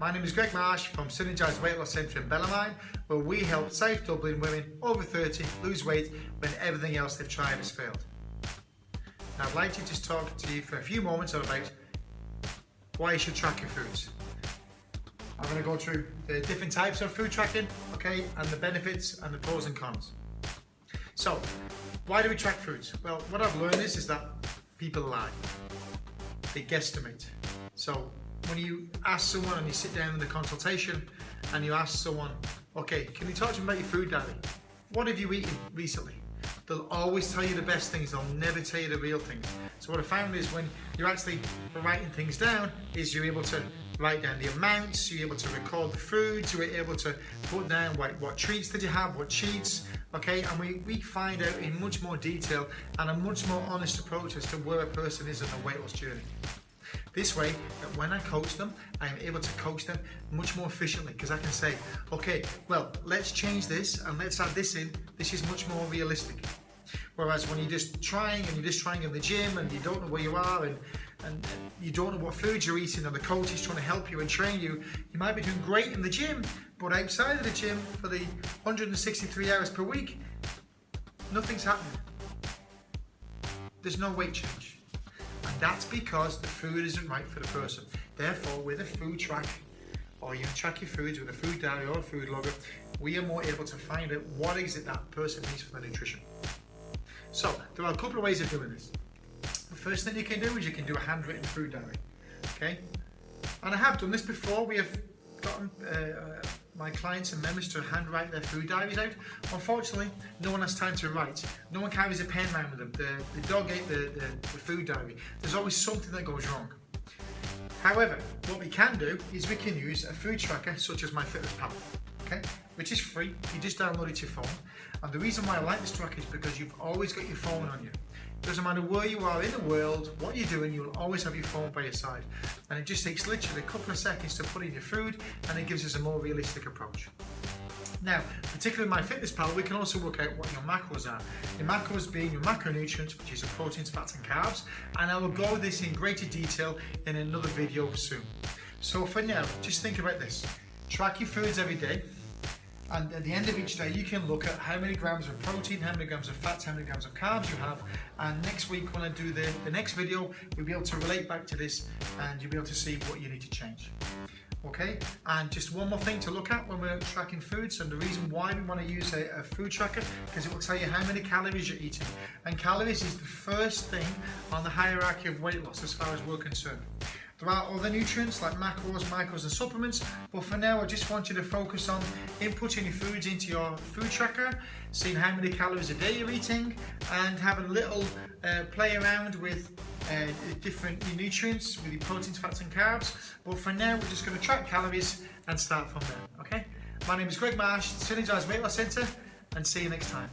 My name is Gregg Marsh from Synergise Weight Loss Centre in Bellarmine, where we help South Dublin women over 30 lose weight when everything else they've tried has failed. Now I'd like to just talk to you for a few moments about why you should track your foods. I'm going to go through the different types of food tracking, okay, and the benefits and the pros and cons. So, why do we track foods? Well, what I've learned is that people lie. They guesstimate. So, when you ask someone and you sit down in the consultation and you ask someone, okay, can you talk to me about your food diary? What have you eaten recently? They'll always tell you the best things, they'll never tell you the real things. So what I found is when you're actually writing things down, is you're able to write down the amounts, you're able to record the foods, you're able to put down what treats did you have, what cheats, okay? And we find out in much more detail and a much more honest approach as to where a person is on their weight loss journey. This way, that when I coach them, I am able to coach them much more efficiently because I can say, okay, well, let's change this and let's add this in. This is much more realistic. Whereas when you're just trying in the gym and you don't know where you are and you don't know what foods you're eating and the coach is trying to help you and train you, you might be doing great in the gym, but outside of the gym for the 163 hours per week, nothing's happening. There's no weight change. And that's because the food isn't right for the person. Therefore, with a food track, or you track your foods with a food diary or a food logger, we are more able to find out what is it that person needs for their nutrition. So, there are a couple of ways of doing this. The first thing you can do is you can do a handwritten food diary, okay? And I have done this before. We have gotten my clients and members to handwrite their food diaries out. Unfortunately, no one has time to write. No one carries a pen around with them. The dog ate the food diary. There's always something that goes wrong. However, what we can do is we can use a food tracker such as MyFitnessPal, okay, which is free. You just download it to your phone. And the reason why I like this tracker is because you've always got your phone on you. Doesn't matter where you are in the world, what you're doing, you'll always have your phone by your side. And it just takes literally a couple of seconds to put in your food, and it gives us a more realistic approach. Now, particularly in MyFitnessPal, we can also work out what your macros are. Your macros being your macronutrients, which is your proteins, fats and carbs, and I will go over this in greater detail in another video soon. So for now, just think about this. Track your foods every day. And at the end of each day, you can look at how many grams of protein, how many grams of fats, how many grams of carbs you have. And next week, when I do the next video, you'll be able to relate back to this and you'll be able to see what you need to change. Okay? And just one more thing to look at when we're tracking foods, and the reason why we want to use a food tracker, because it will tell you how many calories you're eating. And calories is the first thing on the hierarchy of weight loss as far as we're concerned. There are other nutrients like macros, micros and supplements, but for now I just want you to focus on inputting your foods into your food tracker, seeing how many calories a day you're eating, and having a little play around with different nutrients with your proteins, fats and carbs. But for now we're just going to track calories and start from there, okay? My name is Gregg Marsh, Synergise Weight Loss Centre, and see you next time.